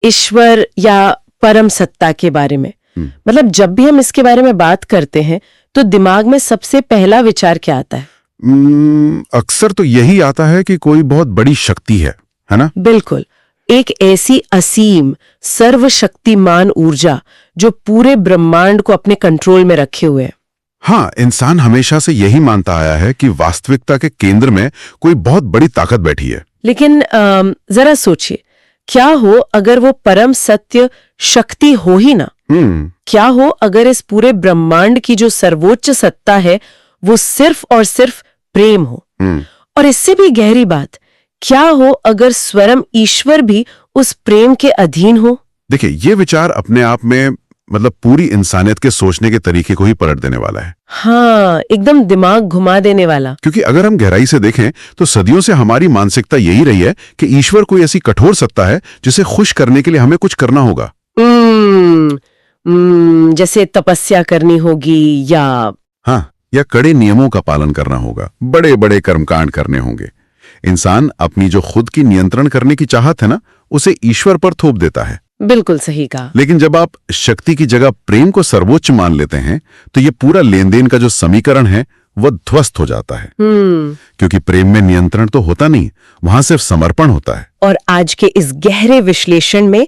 ईश्वर या परम सत्ता के बारे में, मतलब जब भी हम इसके बारे में बात करते हैं तो दिमाग में सबसे पहला विचार क्या आता है? अक्सर तो यही आता है कि कोई बहुत बड़ी शक्ति है ना? बिल्कुल, एक ऐसी असीम सर्वशक्तिमान ऊर्जा जो पूरे ब्रह्मांड को अपने कंट्रोल में रखे हुए है। हाँ, इंसान हमेशा से यही मानता आया है कि वास्तविकता के केंद्र में कोई बहुत बड़ी ताकत बैठी है। लेकिन जरा सोचिए, क्या हो अगर वो परम सत्य शक्ति हो ही ना? क्या हो अगर इस पूरे ब्रह्मांड की जो सर्वोच्च सत्ता है वो सिर्फ और सिर्फ प्रेम हो? और इससे भी गहरी बात, क्या हो अगर स्वयं ईश्वर भी उस प्रेम के अधीन हो? देखिए, ये विचार अपने आप में मतलब पूरी इंसानियत के सोचने के तरीके को ही पलट देने वाला है। हाँ, एकदम दिमाग घुमा देने वाला। क्योंकि अगर हम गहराई से देखें तो सदियों से हमारी मानसिकता यही रही है कि ईश्वर कोई ऐसी कठोर सत्ता है जिसे खुश करने के लिए हमें कुछ करना होगा। जैसे तपस्या करनी होगी या कड़े नियमों का पालन करना होगा, बड़े बड़े कर्मकांड करने होंगे। इंसान अपनी जो खुद की नियंत्रण करने की चाहत है ना, उसे ईश्वर पर थोप देता है। बिल्कुल सही कहा। लेकिन जब आप शक्ति की जगह प्रेम को सर्वोच्च मान लेते हैं तो ये पूरा लेन देन का जो समीकरण है वो ध्वस्त हो जाता है। क्योंकि प्रेम में नियंत्रण तो होता नहीं, वहां सिर्फ समर्पण होता है। और आज के इस गहरे विश्लेषण में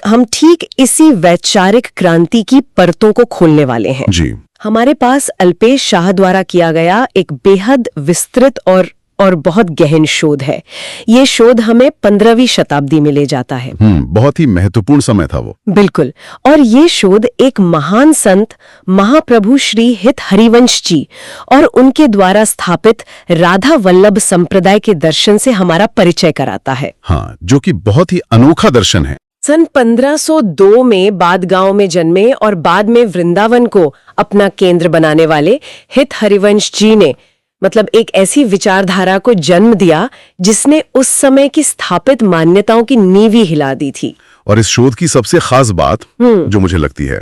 हम ठीक इसी वैचारिक क्रांति की परतों को खोलने वाले हैं। जी। हमारे पास अल्पेश शाह द्वारा किया गया एक बेहद विस्तृत और बहुत गहन शोध है। ये शोध हमें 15वीं शताब्दी में ले जाता है। बहुत ही महत्वपूर्ण समय था वो। बिल्कुल। और ये शोध एक महान संत महाप्रभु श्री हित हरिवंश जी और उनके द्वारा स्थापित राधा वल्लभ संप्रदाय के दर्शन से हमारा परिचय कराता है। हाँ, जो कि बहुत ही अनोखा दर्शन है। सन 1502 में बादगांव में जन्मे और बाद में वृंदावन को अपना केंद्र बनाने वाले हित हरिवंश जी ने मतलब एक ऐसी विचारधारा को जन्म दिया जिसने उस समय की स्थापित मान्यताओं की नींव ही हिला दी थी। और इस शोध की सबसे खास बात जो मुझे लगती है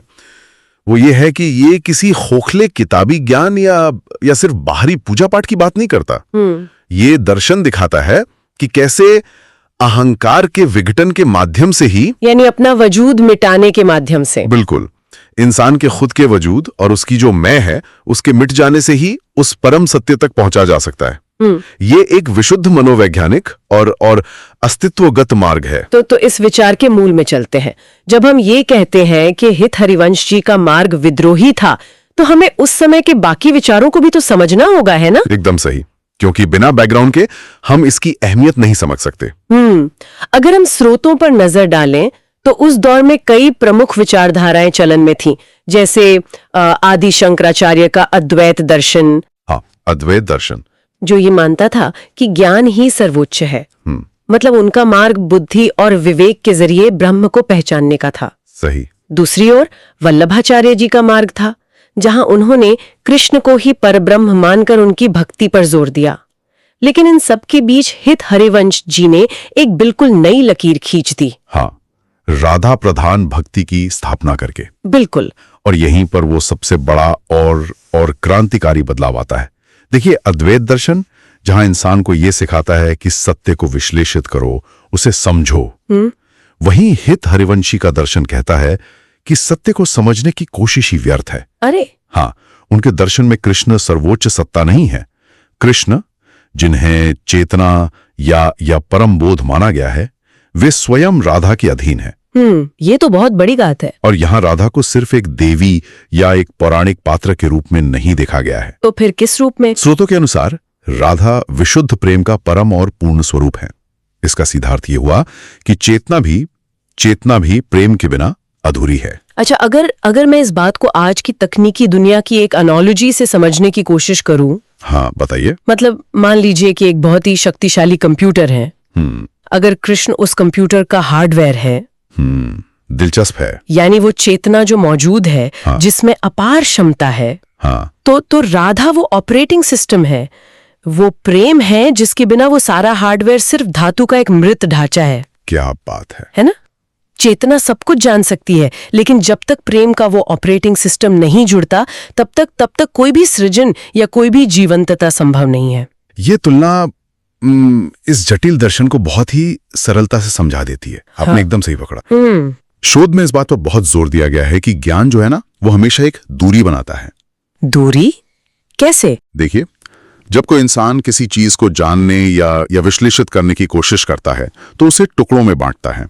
वो ये है कि ये किसी खोखले किताबी ज्ञान या सिर्फ बाहरी पूजा पाठ की बात नहीं करता। ये दर्शन दिखाता है कि कैसे अहंकार के विघटन के माध्यम से ही, यानी अपना वजूद मिटाने के माध्यम से, बिल्कुल, इंसान के खुद के वजूद और उसकी जो मैं है उसके मिट जाने से ही उस परम सत्य तक पहुंचा जा सकता है। ये एक विशुद्ध मनोवैज्ञानिक और अस्तित्वगत मार्ग है। तो इस विचार के मूल में चलते हैं। जब हम ये कहते हैं कि हित हरिवंश जी का मार्ग विद्रोही था, तो हमें उस समय के बाकी विचारों को भी तो समझना होगा, है ना? एकदम सही, क्योंकि बिना बैकग्राउंड के हम इसकी अहमियत नहीं समझ सकते। अगर हम स्रोतों पर नजर डालें तो उस दौर में कई प्रमुख विचारधाराएं चलन में थीं, जैसे आदि शंकराचार्य का अद्वैत दर्शन। हाँ, अद्वैत दर्शन जो ये मानता था कि ज्ञान ही सर्वोच्च है। मतलब उनका मार्ग बुद्धि और विवेक के जरिए ब्रह्म को पहचानने का था। सही। दूसरी ओर वल्लभाचार्य जी का मार्ग था, जहां उन्होंने कृष्ण को ही परब्रह्म मानकर उनकी भक्ति पर जोर दिया। लेकिन इन सब के बीच हित हरिवंश जी ने एक बिल्कुल नई लकीर खींच दी। हाँ, राधा प्रधान भक्ति की स्थापना करके। बिल्कुल। और यहीं पर वो सबसे बड़ा और क्रांतिकारी बदलाव आता है। देखिए, अद्वैत दर्शन जहां इंसान को ये सिखाता है कि सत्य को विश्लेषित करो, उसे समझो, वहीं हित हरिवंशी का दर्शन कहता है कि सत्य को समझने की कोशिश ही व्यर्थ है। अरे हाँ, उनके दर्शन में कृष्ण सर्वोच्च सत्ता नहीं है। कृष्ण, जिन्हें चेतना या परम बोध माना गया है, वे स्वयं राधा के अधीन है। ये तो बहुत बड़ी बात है। और यहाँ राधा को सिर्फ एक देवी या एक पौराणिक पात्र के रूप में नहीं देखा गया है। तो फिर किस रूप में? स्रोतों के अनुसार राधा विशुद्ध प्रेम का परम और पूर्ण स्वरूप है। इसका सीधा अर्थ ये हुआ कि चेतना भी प्रेम के बिना अधूरी है। अच्छा, अगर मैं इस बात को आज की तकनीकी दुनिया की एक एनालॉजी से समझने की कोशिश करूं। हाँ, बताइए। मतलब मान लीजिए कि एक बहुत ही शक्तिशाली कंप्यूटर है। अगर कृष्ण उस कंप्यूटर का हार्डवेयर है। दिलचस्प है। यानी वो चेतना जो मौजूद है, हाँ। जिसमें अपार क्षमता है। हाँ। तो राधा वो ऑपरेटिंग सिस्टम है, वो प्रेम है जिसके बिना वो सारा हार्डवेयर सिर्फ धातु का एक मृत ढांचा है। क्या बात है ना? चेतना सब कुछ जान सकती है, लेकिन जब तक प्रेम का वो ऑपरेटिंग सिस्टम नहीं जुड़ता, तब तक कोई भी सृजन या कोई भी जीवंतता संभव नहीं है। ये तुलना इस जटिल दर्शन को बहुत ही सरलता से समझा देती है। आपने हाँ। एकदम सही पकड़ा। शोध में इस बात पर बहुत जोर दिया गया है कि ज्ञान जो है ना, वो हमेशा एक दूरी बनाता है। दूरी कैसे? देखिए, जब कोई इंसान किसी चीज को जानने या विश्लेषित करने की कोशिश करता है तो उसे टुकड़ों में बांटता है।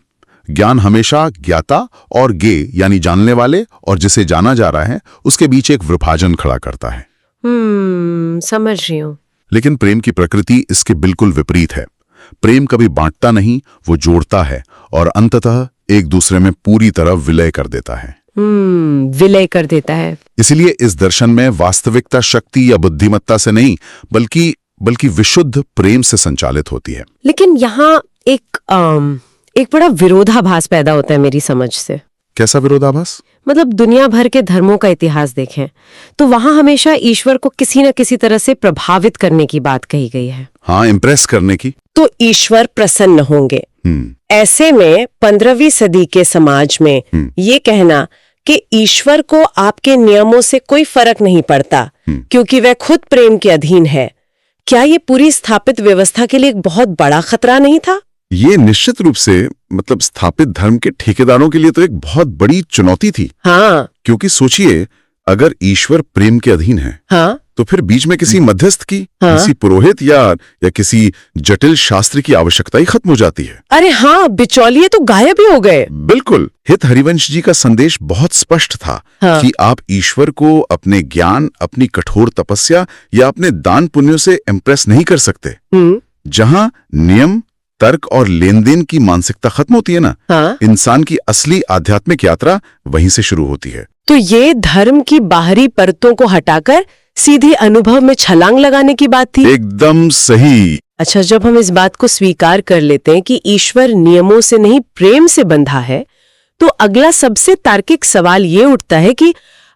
ज्ञान हमेशा ज्ञाता और ज्ञेय यानी जानने वाले और जिसे जाना जा रहा है उसके बीच एक विभाजन खड़ा करता है। समझ रही हूँ। लेकिन प्रेम की प्रकृति इसके बिल्कुल विपरीत है। प्रेम कभी बांटता नहीं, वो जोड़ता है और अंततः एक दूसरे में पूरी तरह विलय कर देता है। विलय कर देता है। इसलिए इस दर्शन में वास्तविकता शक्ति या बुद्धिमत्ता से नहीं बल्कि विशुद्ध प्रेम से संचालित होती है। लेकिन यहाँ एक बड़ा विरोधाभास पैदा होता है मेरी समझ से। कैसा विरोधाभास? मतलब दुनिया भर के धर्मों का इतिहास देखें तो वहां हमेशा ईश्वर को किसी न किसी तरह से प्रभावित करने की बात कही गई है। हाँ, इम्प्रेस करने की। तो ईश्वर प्रसन्न होंगे। ऐसे में 15वीं सदी के समाज में ये कहना कि ईश्वर को आपके नियमों से कोई फर्क नहीं पड़ता क्योंकि वह खुद प्रेम के अधीन है, क्या ये पूरी स्थापित व्यवस्था के लिए एक बहुत बड़ा खतरा नहीं था? ये निश्चित रूप से स्थापित धर्म के ठेकेदारों के लिए तो एक बहुत बड़ी चुनौती थी। हाँ। क्योंकि सोचिए, अगर ईश्वर प्रेम के अधीन है, हाँ, तो फिर बीच में किसी मध्यस्थ की, हाँ, किसी पुरोहित या किसी जटिल शास्त्र की आवश्यकता ही खत्म हो जाती है। अरे हाँ, बिचौलिए तो गायब ही हो गए। बिल्कुल। हित हरिवंश जी का संदेश बहुत स्पष्ट था। हाँ। कि आप ईश्वर को अपने ज्ञान, अपनी कठोर तपस्या या अपने दान पुण्यों से इम्प्रेस नहीं कर सकते। जहां नियम, तर्क और लेन देन की मानसिकता खत्म होती है ना, हाँ? इंसान की असली आध्यात्मिक यात्रा वहीं से शुरू होती है। तो ये धर्म की बाहरी परतों को हटाकर सीधे अनुभव में छलांग लगाने की बात थी। एकदम सही। अच्छा, जब हम इस बात को स्वीकार कर लेते हैं कि ईश्वर नियमों से नहीं प्रेम से बंधा है, तो अगला सबसे तार्किक सवाल ये उठता है कि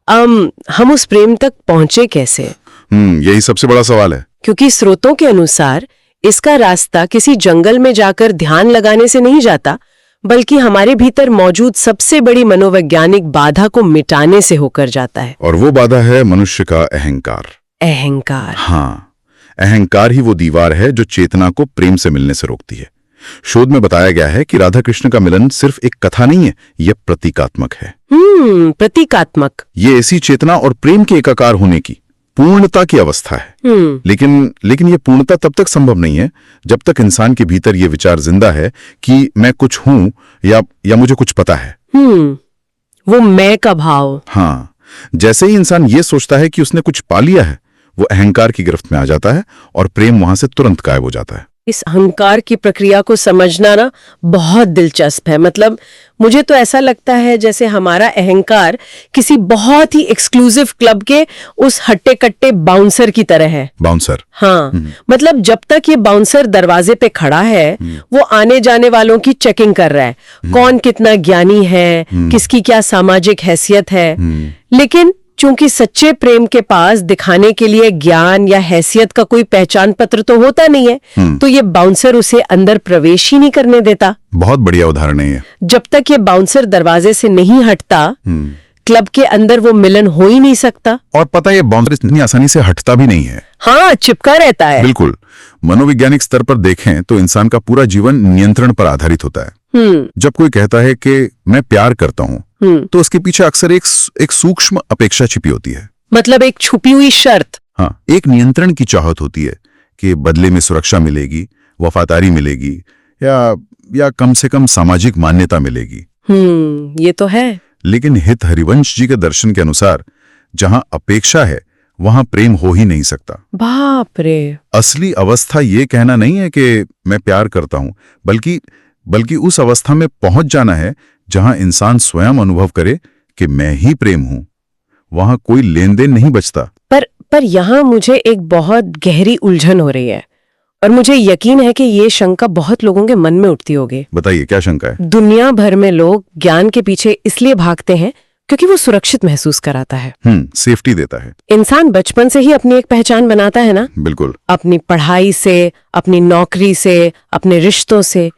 हम उस प्रेम तक पहुंचे कैसे? यही सबसे बड़ा सवाल है। क्योंकि स्रोतों के अनुसार इसका रास्ता किसी जंगल में जाकर ध्यान लगाने से नहीं जाता, बल्कि हमारे भीतर मौजूद सबसे बड़ी मनोवैज्ञानिक बाधा को मिटाने से होकर जाता है। और वो बाधा है मनुष्य का अहंकार। अहंकार। हाँ, अहंकार ही वो दीवार है जो चेतना को प्रेम से मिलने से रोकती है। शोध में बताया गया है कि राधा कृष्ण का मिलन सिर्फ एक कथा नहीं है, यह प्रतीकात्मक है। प्रतीकात्मक। ये ऐसी चेतना और प्रेम के एकाकार होने की पूर्णता की अवस्था है। लेकिन ये पूर्णता तब तक संभव नहीं है जब तक इंसान के भीतर ये विचार जिंदा है कि मैं कुछ हूं या मुझे कुछ पता है। वो मैं का भाव। हाँ, जैसे ही इंसान ये सोचता है कि उसने कुछ पा लिया है, वो अहंकार की गिरफ्त में आ जाता है और प्रेम वहां से तुरंत गायब हो जाता है। इस अहंकार की प्रक्रिया को समझना ना बहुत दिलचस्प है। मतलब मुझे तो ऐसा लगता है जैसे हमारा अहंकार किसी बहुत ही एक्सक्लूसिव क्लब के उस हट्टे कट्टे बाउंसर की तरह है। बाउंसर? हाँ। मतलब जब तक ये बाउंसर दरवाजे पे खड़ा है, वो आने जाने वालों की चेकिंग कर रहा है, कौन कितना ज्ञानी है, किसकी क्या सामाजिक हैसियत है। लेकिन चूंकि सच्चे प्रेम के पास दिखाने के लिए ज्ञान या हैसियत का कोई पहचान पत्र तो होता नहीं है, तो ये बाउंसर उसे अंदर प्रवेश ही नहीं करने देता। बहुत बढ़िया उदाहरण है ये। जब तक ये बाउंसर दरवाजे से नहीं हटता, क्लब के अंदर वो मिलन हो ही नहीं सकता। और पता है, ये बाउंसर इतनी आसानी से हटता भी नहीं है। हाँ, चिपका रहता है। बिल्कुल। मनोवैज्ञानिक स्तर पर देखें तो इंसान का पूरा जीवन नियंत्रण पर आधारित होता है। जब कोई कहता है कि मैं प्यार करता हूँ, तो उसके पीछे अक्सर एक सूक्ष्म अपेक्षा छिपी होती है। मतलब एक छुपी हुई शर्त। हाँ, एक नियंत्रण की चाहत होती है कि बदले में सुरक्षा मिलेगी, वफादारी मिलेगी या कम से कम सामाजिक मान्यता मिलेगी। ये तो है। लेकिन हित हरिवंश जी के दर्शन के अनुसार जहां अपेक्षा है वहां प्रेम हो ही नहीं सकता। बाप रे। असली अवस्था ये कहना नहीं है कि मैं प्यार करता हूं, बल्कि उस अवस्था में पहुंच जाना है जहां इंसान स्वयं अनुभव करे कि मैं ही प्रेम हूं। वहां कोई लेन देन नहीं बचता। पर यहां मुझे एक बहुत गहरी उलझन हो रही है और मुझे यकीन है कि ये शंका बहुत लोगों के मन में उठती होगी। बताइए, क्या शंका है? दुनिया भर में लोग ज्ञान के पीछे इसलिए भागते हैं क्योंकि वो सुरक्षित महसूस कराता है। सेफ्टी देता है। इंसान बचपन से ही अपनी एक पहचान बनाता है ना। बिल्कुल। अपनी पढ़ाई से, अपनी नौकरी से, अपने रिश्तों से।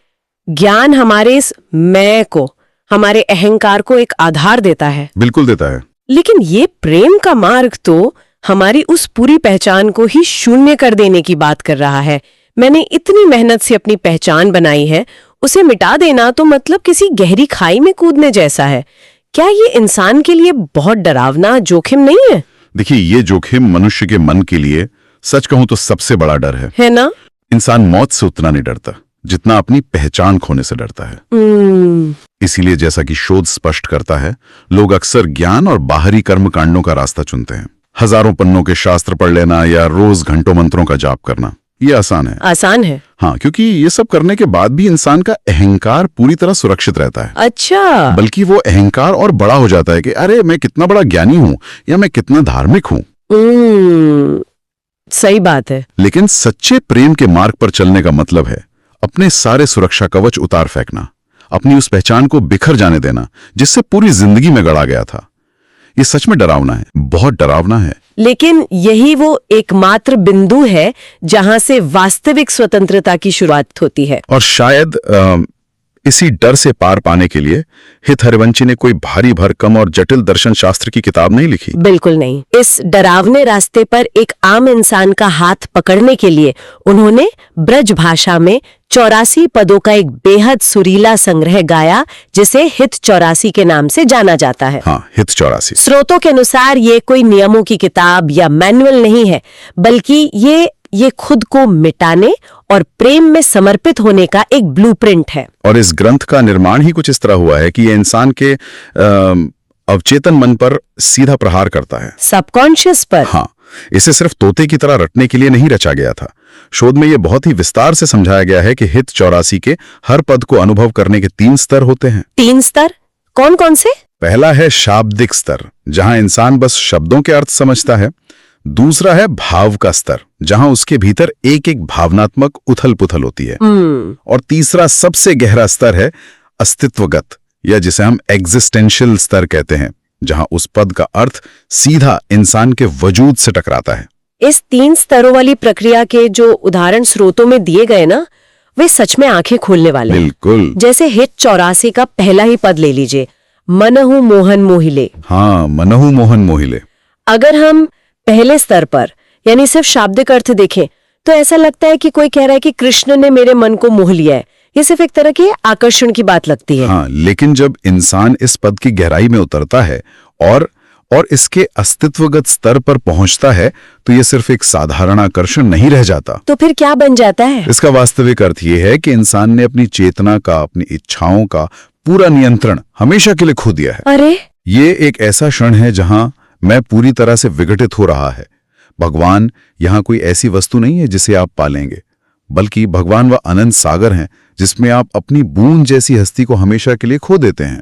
ज्ञान हमारे इस मैं को, हमारे अहंकार को एक आधार देता है। बिल्कुल देता है। लेकिन ये प्रेम का मार्ग तो हमारी उस पूरी पहचान को ही शून्य कर देने की बात कर रहा है। मैंने इतनी मेहनत से अपनी पहचान बनाई है, उसे मिटा देना तो मतलब किसी गहरी खाई में कूदने जैसा है। क्या ये इंसान के लिए बहुत डरावना जोखिम नहीं है? देखिए, ये जोखिम मनुष्य के मन के लिए सच कहूं तो सबसे बड़ा डर है ना? इंसान मौत से उतना नहीं डरता जितना अपनी पहचान खोने से डरता है। इसीलिए जैसा कि शोध स्पष्ट करता है, लोग अक्सर ज्ञान और बाहरी कर्मकांडों का रास्ता चुनते हैं। हजारों पन्नों के शास्त्र पढ़ लेना या रोज घंटों मंत्रों का जाप करना, ये आसान है। आसान है? हाँ, क्योंकि ये सब करने के बाद भी इंसान का अहंकार पूरी तरह सुरक्षित रहता है। अच्छा। बल्कि वो अहंकार और बड़ा हो जाता है कि अरे मैं कितना बड़ा ज्ञानी हूँ या मैं कितना धार्मिक हूँ। सही बात है। लेकिन सच्चे प्रेम के मार्ग पर चलने का मतलब है अपने सारे सुरक्षा कवच उतार फेंकना, अपनी उस पहचान को बिखर जाने देना जिससे पूरी जिंदगी में गढ़ा गया था। ये सच में डरावना है, बहुत डरावना है। लेकिन यही वो एकमात्र बिंदु है जहां से वास्तविक स्वतंत्रता की शुरुआत होती है। और शायद इसी डर से पार पाने के लिए हित हरिवंशी ने कोई भारी भरकम और जटिल दर्शन शास्त्र की किताब नहीं लिखी। बिल्कुल नहीं। इस डरावने रास्ते पर एक आम इंसान का हाथ पकड़ने के लिए उन्होंने ब्रज भाषा में 84 पदों का एक बेहद सुरीला संग्रह गाया, जिसे हित 84 के नाम से जाना जाता है। हाँ, हित 84। स्रोतों के अनुसार ये कोई नियमों की किताब या मैनुअल नहीं है, बल्कि ये खुद को मिटाने और प्रेम में समर्पित होने का एक ब्लूप्रिंट है। और इस ग्रंथ का निर्माण ही कुछ इस तरह हुआ है कि ये इंसान के अवचेतन मन पर सीधा प्रहार करता है, सबकॉन्शियस पर। हाँ, इसे सिर्फ तोते की तरह रटने के लिए नहीं रचा गया था। शोध में यह बहुत ही विस्तार से समझाया गया है कि हित 84 के हर पद को अनुभव करने के 3 स्तर होते हैं। 3 स्तर? कौन कौन से? पहला है शाब्दिक स्तर, जहां इंसान बस शब्दों के अर्थ समझता है। दूसरा है भाव का स्तर, जहां उसके भीतर एक एक भावनात्मक उथल पुथल होती है। और तीसरा सबसे गहरा स्तर है अस्तित्वगत, या जिसे हम एग्जिस्टेंशियल स्तर कहते हैं, जहां उस पद का अर्थ सीधा इंसान के वजूद से टकराता है। इस 3 स्तरों वाली प्रक्रिया के जो उदाहरण स्रोतों में दिए गए ना, वे सच में आंखें खोलने वाले। बिल्कुल। जैसे हित 84 का पहला ही पद ले लीजिए, मनहु मोहन मोहिले। हाँ, मनहु मोहन मोहिले। अगर हम पहले स्तर पर यानी सिर्फ शाब्दिक अर्थ देखें तो ऐसा लगता है कि कोई कह रहा है कि कृष्ण ने मेरे मन को मोह लिया है। ये सिर्फ एक तरह की आकर्षण की बात लगती है। हाँ, लेकिन जब इंसान इस पद की गहराई में उतरता है और इसके अस्तित्वगत स्तर पर पहुंचता है तो ये सिर्फ एक साधारण आकर्षण नहीं रह जाता। तो फिर क्या बन जाता है? इसका वास्तविक अर्थ ये है कि इंसान ने अपनी चेतना का, अपनी इच्छाओं का पूरा नियंत्रण हमेशा के लिए खो दिया है। अरे, ये एक ऐसा क्षण है जहां मैं पूरी तरह से विघटित हो रहा है। भगवान यहाँ कोई ऐसी वस्तु नहीं है जिसे आप पालेंगे, बल्कि भगवान वह अनंत सागर हैं जिसमें आप अपनी बूंद जैसी हस्ती को हमेशा के लिए खो देते हैं।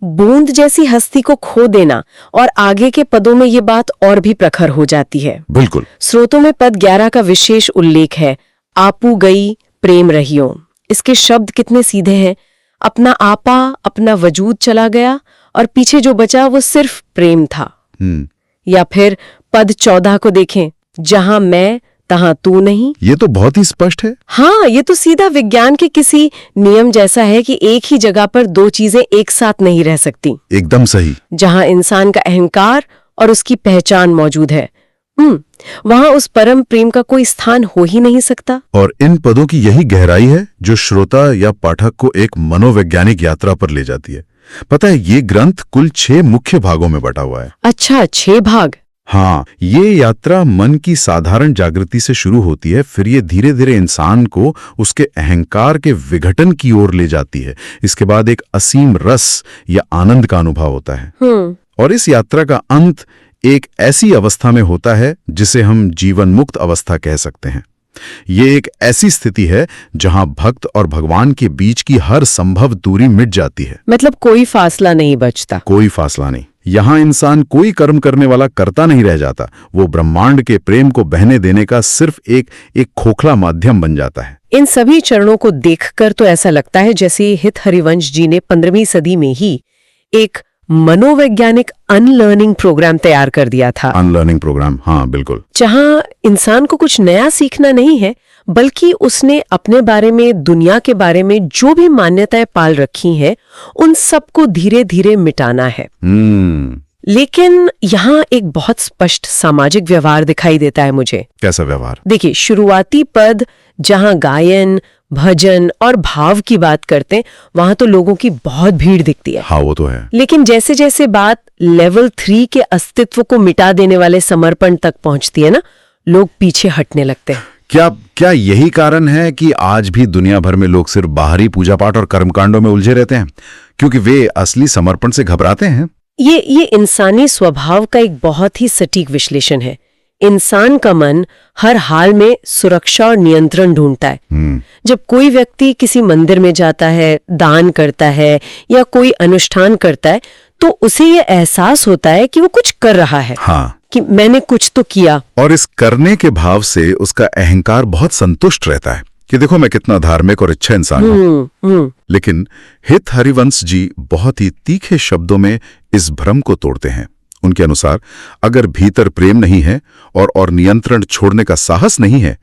बूंद जैसी हस्ती को खो देना, और आगे के पदों में ये बात और भी प्रखर हो जाती है। बिल्कुल। स्रोतों में पद 11 का विशेष उल्लेख है, आपू गई प्रेम रहियो। इसके शब्द कितने सीधे हैं। अपना आपा, अपना वजूद चला गया और पीछे जो बचा वो सिर्फ प्रेम था। या फिर पद 14 को देखें, जहां मैं तहां तू नहीं। ये तो बहुत ही स्पष्ट है। हाँ, ये तो सीधा विज्ञान के किसी नियम जैसा है कि एक ही जगह पर 2 चीजें एक साथ नहीं रह सकती। एकदम सही। जहां इंसान का अहंकार और उसकी पहचान मौजूद है, वहां उस परम प्रेम का कोई स्थान हो ही नहीं सकता। और इन पदों की यही गहराई है जो श्रोता या पाठक को एक मनोवैज्ञानिक यात्रा पर ले जाती है। पता है, ये ग्रंथ कुल 6 मुख्य भागों में बटा हुआ है। अच्छा, 6 भाग? हाँ, ये यात्रा मन की साधारण जागृति से शुरू होती है, फिर ये धीरे धीरे इंसान को उसके अहंकार के विघटन की ओर ले जाती है। इसके बाद एक असीम रस या आनंद का अनुभव होता है। और इस यात्रा का अंत एक ऐसी अवस्था में होता है जिसे हम जीवन मुक्त अवस्था कह सकते हैं। ये एक ऐसी स्थिति है जहां भक्त और भगवान के बीच की हर संभव दूरी मिट जाती है। मतलब कोई फासला नहीं बचता। कोई फासला नहीं। यहां इंसान कोई कर्म करने वाला कर्ता नहीं रह जाता, वो ब्रह्मांड के प्रेम को बहने देने का सिर्फ एक खोखला माध्यम बन जाता है। इन सभी चरणों को देखकर तो ऐसा लगता है जैसे हित हरिवंश जी ने 15वीं सदी में ही एक मनोवैज्ञानिक अनलर्निंग प्रोग्राम तैयार कर दिया था। अनलर्निंग प्रोग्राम, हाँ बिल्कुल। जहां इंसान को कुछ नया सीखना नहीं है, बल्कि उसने अपने बारे में, दुनिया के बारे में जो भी मान्यताएं पाल रखी हैं, उन सबको धीरे धीरे मिटाना है। लेकिन यहाँ एक बहुत स्पष्ट सामाजिक व्यवहार दिखाई देता है मुझे। कैसा व्यवहार? देखिए, शुरुआती पद जहाँ गायन, भजन और भाव की बात करते हैं, वहां तो लोगों की बहुत भीड़ दिखती है। हाँ, वो तो है। लेकिन जैसे जैसे बात लेवल 3 के अस्तित्व को मिटा देने वाले समर्पण तक पहुंचती है ना, लोग पीछे हटने लगते हैं। क्या यही कारण है कि आज भी दुनिया भर में लोग सिर्फ बाहरी पूजा पाठ और कर्मकांडों में उलझे रहते हैं, क्योंकि वे असली समर्पण से घबराते हैं? ये इंसानी स्वभाव का एक बहुत ही सटीक विश्लेषण है। इंसान का मन हर हाल में सुरक्षा और नियंत्रण ढूंढता है। जब कोई व्यक्ति किसी मंदिर में जाता है, दान करता है या कोई अनुष्ठान करता है, तो उसे ये एहसास होता है कि वो कुछ कर रहा है। हाँ, कि मैंने कुछ तो किया। और इस करने के भाव से उसका अहंकार बहुत संतुष्ट रहता है कि देखो मैं कितना धार्मिक और अच्छा इंसान हूं। लेकिन हित हरिवंश जी बहुत ही तीखे शब्दों में इस भ्रम को तोड़ते हैं। उनके अनुसार अगर भीतर प्रेम नहीं है और नियंत्रण छोड़ने का साहस नहीं है,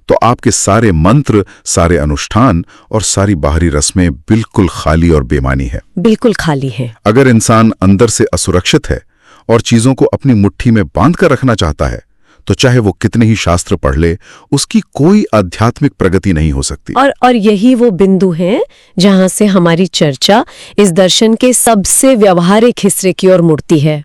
तो आपके सारे मंत्र, सारे अनुष्ठान और सारी बाहरी रस्में बिल्कुल खाली और बेमानी है। बिल्कुल खाली है। अगर इंसान अंदर से असुरक्षित है और चीजों को अपनी मुट्ठी में बांध कर रखना चाहता है, तो चाहे वो कितने ही शास्त्र पढ़ ले, उसकी कोई आध्यात्मिक प्रगति नहीं हो सकती। और यही वो बिंदु है जहां से हमारी चर्चा इस दर्शन के सबसे व्यवहारिक हिस्से की ओर मुड़ती है।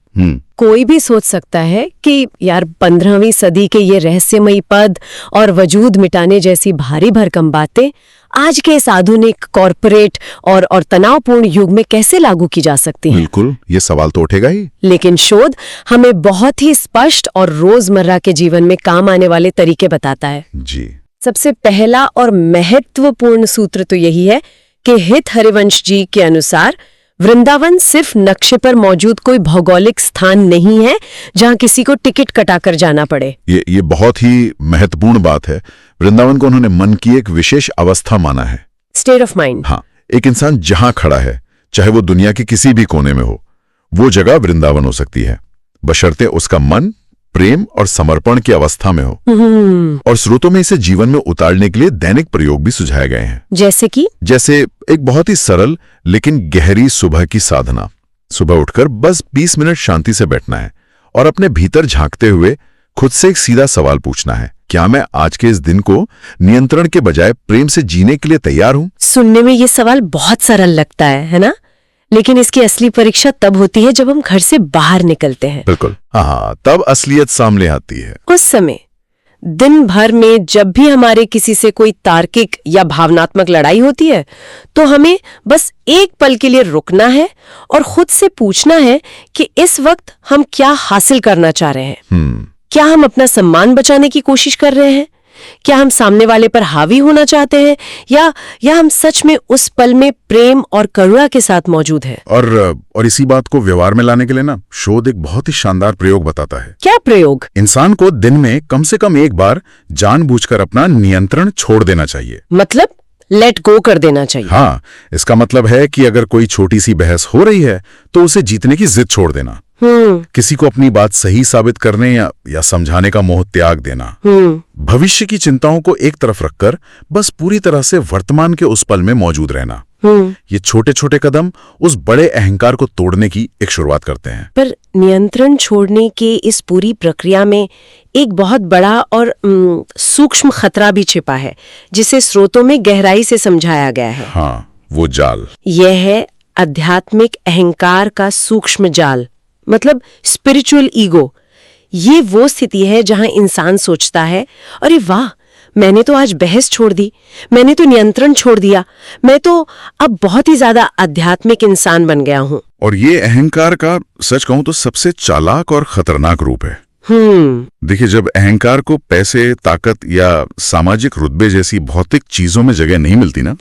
कोई भी सोच सकता है कि यार 15वीं सदी के ये रहस्यमयी पद और वजूद मिटाने जैसी भारी भरकम बातें आज के इस आधुनिक कॉरपोरेट और तनावपूर्ण युग में कैसे लागू की जा सकती हैं? बिल्कुल, ये सवाल तो उठेगा ही। लेकिन शोध हमें बहुत ही स्पष्ट और रोजमर्रा के जीवन में काम आने वाले तरीके बताता है। जी। सबसे पहला और महत्वपूर्ण सूत्र तो यही है कि हित हरिवंश जी के अनुसार वृंदावन सिर्फ नक्शे पर मौजूद कोई भौगोलिक स्थान नहीं है जहां किसी को टिकट कटाकर जाना पड़े। ये बहुत ही महत्वपूर्ण बात है। वृंदावन को उन्होंने मन की एक विशेष अवस्था माना है, स्टेट ऑफ माइंड। हाँ, एक इंसान जहां खड़ा है, चाहे वो दुनिया के किसी भी कोने में हो, वो जगह वृंदावन हो सकती है, बशर्ते उसका मन प्रेम और समर्पण की अवस्था में हो। और स्रोतों में इसे जीवन में उतारने के लिए दैनिक प्रयोग भी सुझाए गए हैं। जैसे एक बहुत ही सरल लेकिन गहरी सुबह की साधना। सुबह उठकर बस 20 मिनट शांति से बैठना है और अपने भीतर झांकते हुए खुद से एक सीधा सवाल पूछना है, क्या मैं आज के इस दिन को नियंत्रण के बजाय प्रेम से जीने के लिए तैयार हूं? सुनने में ये सवाल बहुत सरल लगता है ना? लेकिन इसकी असली परीक्षा तब होती है जब हम घर से बाहर निकलते हैं। बिल्कुल, हाँ, तब असलियत सामने आती है। उस समय दिन भर में जब भी हमारे किसी से कोई तार्किक या भावनात्मक लड़ाई होती है, तो हमें बस एक पल के लिए रुकना है और खुद से पूछना है कि इस वक्त हम क्या हासिल करना चाह रहे हैं। क्या हम अपना सम्मान बचाने की कोशिश कर रहे हैं? क्या हम सामने वाले पर हावी होना चाहते हैं या हम सच में उस पल में प्रेम और करुणा के साथ मौजूद हैं? और इसी बात को व्यवहार में लाने के लिए ना, शोध एक बहुत ही शानदार प्रयोग बताता है। क्या प्रयोग? इंसान को दिन में कम से कम एक बार जानबूझकर अपना नियंत्रण छोड़ देना चाहिए। मतलब लेट गो कर देना चाहिए। हाँ, इसका मतलब है कि अगर कोई छोटी सी बहस हो रही है तो उसे जीतने की जिद छोड़ देना। किसी को अपनी बात सही साबित करने या समझाने का मोह त्याग देना। भविष्य की चिंताओं को एक तरफ रखकर बस पूरी तरह से वर्तमान के उस पल में मौजूद रहना। ये छोटे छोटे कदम उस बड़े अहंकार को तोड़ने की एक शुरुआत करते हैं। पर नियंत्रण छोड़ने के इस पूरी प्रक्रिया में एक बहुत बड़ा और सूक्ष्म खतरा भी छिपा है, जिसे स्रोतों में गहराई से समझाया गया है। हाँ, वो जाल। यह है आध्यात्मिक अहंकार का सूक्ष्म जाल, मतलब स्पिरिचुअल ईगो। ये वो स्थिति है जहां इंसान सोचता है, अरे वाह, मैंने तो आज बहस छोड़ दी, मैंने तो नियंत्रण छोड़ दिया, मैं तो अब बहुत ही ज्यादा आध्यात्मिक इंसान बन गया हूं। और ये अहंकार का, सच कहूं तो, सबसे चालाक और खतरनाक रूप है। देखिए, जब अहंकार को पैसे, ताकत या सामाजिक रुतबे जैसी भौतिक चीजों में जगह नहीं मिलती ना,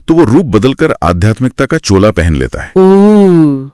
तो वो रूप बदलकर आध्यात्मिकता का चोला पहन लेता है।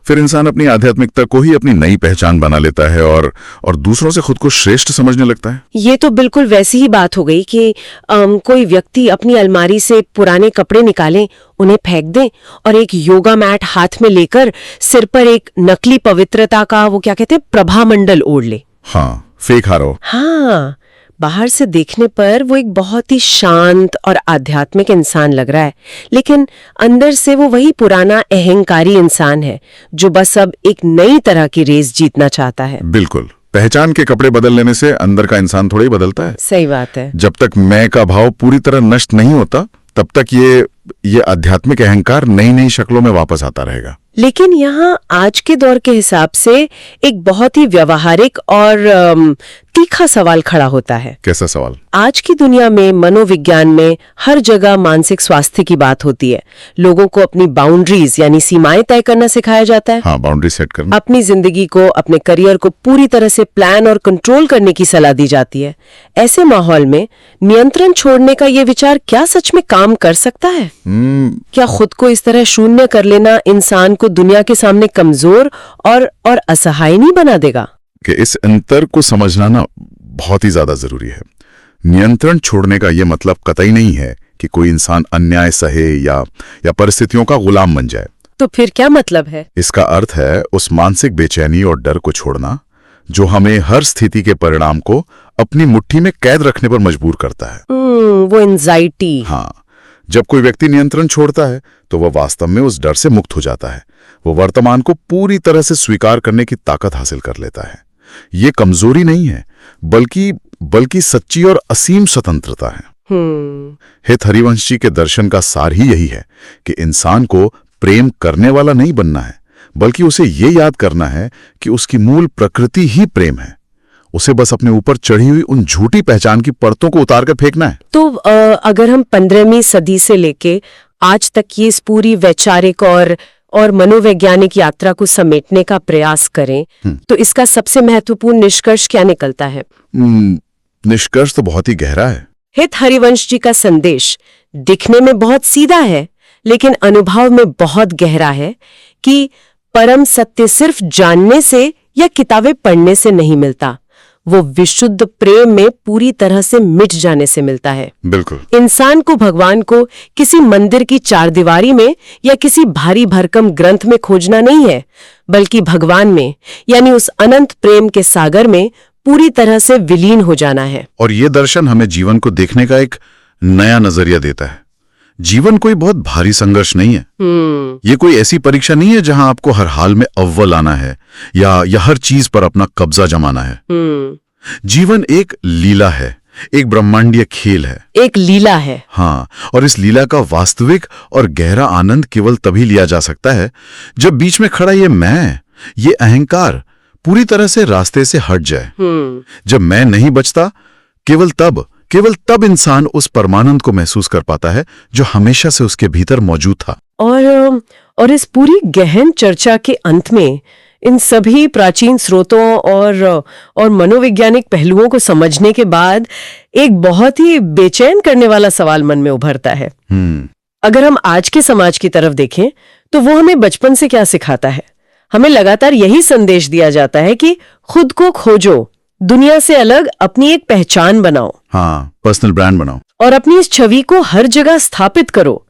फिर इंसान अपनी आध्यात्मिकता को ही अपनी नई पहचान बना लेता है और दूसरों से खुद को श्रेष्ठ समझने लगता है। ये तो बिल्कुल वैसी ही बात हो गई कि कोई व्यक्ति अपनी अलमारी से पुराने कपड़े निकालें, उन्हें फेंक दें और एक योगा मैट हाथ में लेकर सिर पर एक नकली पवित्रता का, वो क्या कहते हैं, प्रभामंडल ओढ़ ले। हाँ, फेक हारो। हाँ, बाहर से देखने पर वो एक बहुत ही शांत और आध्यात्मिक इंसान लग रहा है, लेकिन अंदर से वो वही पुराना अहंकारी इंसान है जो बस अब एक नई तरह की रेस जीतना चाहता है। बिल्कुल। पहचान के कपड़े बदल लेने से अंदर का इंसान थोड़ा ही बदलता है। सही बात है। जब तक मैं का भाव पूरी तरह नष्ट नहीं होता तब तक ये आध्यात्मिक अहंकार नई नई शक्लों में वापस आता रहेगा। लेकिन यहाँ आज के दौर के हिसाब से एक बहुत ही व्यवहारिक और तीखा सवाल खड़ा होता है। कैसा सवाल? आज की दुनिया में मनोविज्ञान में हर जगह मानसिक स्वास्थ्य की बात होती है। लोगों को अपनी बाउंड्रीज यानी सीमाएं तय करना सिखाया जाता है। हाँ, बाउंड्री सेट करना। अपनी जिंदगी को, अपने करियर को पूरी तरह से प्लान और कंट्रोल करने की सलाह दी जाती है। ऐसे माहौल में नियंत्रण छोड़ने का ये विचार क्या सच में काम कर सकता है? क्या खुद को इस तरह शून्य कर लेना इंसान को दुनिया के सामने कमजोर और असहाय नहीं बना देगा? कि इस अंतर को समझना ना बहुत ही ज्यादा जरूरी है। नियंत्रण छोड़ने का यह मतलब कतई नहीं है कि कोई इंसान अन्याय सहे या परिस्थितियों का गुलाम बन जाए। तो फिर क्या मतलब है? इसका अर्थ है उस मानसिक बेचैनी और डर को छोड़ना जो हमें हर स्थिति के परिणाम को अपनी मुट्ठी में कैद रखने पर मजबूर करता है। वो एंजाइटी। हाँ, जब कोई व्यक्ति नियंत्रण छोड़ता है तो वह वास्तव में उस डर से मुक्त हो जाता है। वो वर्तमान को पूरी तरह से स्वीकार करने की ताकत हासिल कर लेता है। ये कमजोरी नहीं है, बल्कि सच्ची और असीम स्वतंत्रता है। हित हरिवंश जी के दर्शन का सार ही यही है कि इंसान को प्रेम करने वाला नहीं बनना है, बल्कि उसे ये याद करना है कि उसकी मूल प्रकृति ही प्रेम है। उसे बस अपने ऊपर चढ़ी हुई उन झूठी पहचान की परतों को उतार कर फेंकना है। तो अगर हम 15वीं सदी से लेके आज तक ये इस पूरी वैचारिक और मनोवैज्ञानिक यात्रा को समेटने का प्रयास करें तो इसका सबसे महत्वपूर्ण निष्कर्ष क्या निकलता है? निष्कर्ष तो बहुत ही गहरा है। हित हरिवंश जी का संदेश दिखने में बहुत सीधा है, लेकिन अनुभव में बहुत गहरा है कि परम सत्य सिर्फ जानने से या किताबें पढ़ने से नहीं मिलता, वो विशुद्ध प्रेम में पूरी तरह से मिट जाने से मिलता है। बिल्कुल। इंसान को भगवान को किसी मंदिर की चारदीवारी में या किसी भारी भरकम ग्रंथ में खोजना नहीं है, बल्कि भगवान में यानी उस अनंत प्रेम के सागर में पूरी तरह से विलीन हो जाना है। और ये दर्शन हमें जीवन को देखने का एक नया नजरिया देता है। जीवन कोई बहुत भारी संघर्ष नहीं है। ये कोई ऐसी परीक्षा नहीं है जहां आपको हर हाल में अव्वल आना है या हर चीज पर अपना कब्जा जमाना है। जीवन एक लीला है, एक ब्रह्मांडीय खेल है। एक लीला है। हाँ, और इस लीला का वास्तविक और गहरा आनंद केवल तभी लिया जा सकता है जब बीच में खड़ा ये अहंकार पूरी तरह से रास्ते से हट जाए। जब मैं नहीं बचता, केवल तब इंसान उस परमानंद को महसूस कर पाता है जो हमेशा से उसके भीतर मौजूद था। और इस पूरी गहन चर्चा के अंत में इन सभी प्राचीन स्रोतों और मनोवैज्ञानिक पहलुओं को समझने के बाद एक बहुत ही बेचैन करने वाला सवाल मन में उभरता है। अगर हम आज के समाज की तरफ देखें तो वो हमें बचपन से क्या सिखाता है? हमें लगातार यही संदेश दिया जाता है कि खुद को खोजो, दुनिया से अलग अपनी एक पहचान बनाओ। हाँ, पर्सनल ब्रांड बनाओ और अपनी इस छवि को हर जगह स्थापित करो।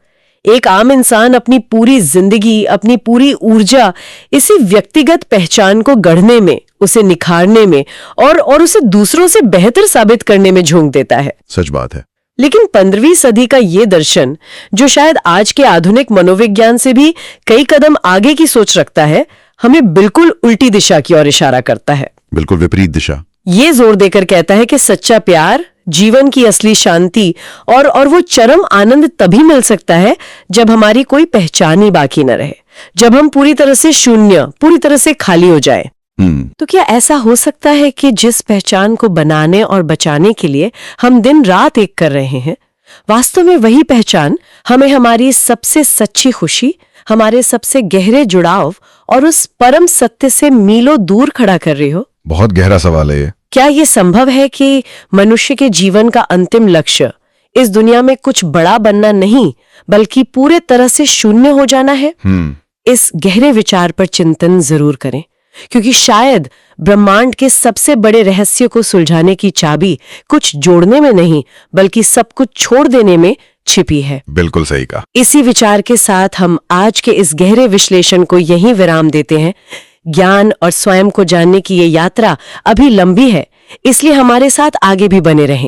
एक आम इंसान अपनी पूरी जिंदगी, अपनी पूरी ऊर्जा इसी व्यक्तिगत पहचान को गढ़ने में, उसे निखारने में और उसे दूसरों से बेहतर साबित करने में झोंक देता है। सच बात है। लेकिन 15वीं सदी का ये दर्शन, जो शायद आज के आधुनिक मनोविज्ञान से भी कई कदम आगे की सोच रखता है, हमें बिल्कुल उल्टी दिशा की ओर इशारा करता है। बिल्कुल विपरीत दिशा। ये जोर देकर कहता है कि सच्चा प्यार, जीवन की असली शांति और वो चरम आनंद तभी मिल सकता है जब हमारी कोई पहचान ही बाकी न रहे, जब हम पूरी तरह से शून्य, पूरी तरह से खाली हो जाए। तो क्या ऐसा हो सकता है कि जिस पहचान को बनाने और बचाने के लिए हम दिन रात एक कर रहे हैं, वास्तव में वही पहचान हमें हमारी सबसे सच्ची खुशी, हमारे सबसे गहरे जुड़ाव और उस परम सत्य से मीलों दूर खड़ा कर रही हो? बहुत गहरा सवाल है ये। क्या ये संभव है कि मनुष्य के जीवन का अंतिम लक्ष्य इस दुनिया में कुछ बड़ा बनना नहीं, बल्कि पूरे तरह से शून्य हो जाना है? इस गहरे विचार पर चिंतन जरूर करें, क्योंकि शायद ब्रह्मांड के सबसे बड़े रहस्य को सुलझाने की चाबी कुछ जोड़ने में नहीं, बल्कि सब कुछ छोड़ देने में छिपी है। बिल्कुल सही कहा। इसी विचार के साथ हम आज के इस गहरे विश्लेषण को यहीं विराम देते हैं। ज्ञान और स्वयं को जानने की ये यात्रा अभी लंबी है, इसलिए हमारे साथ आगे भी बने रहें।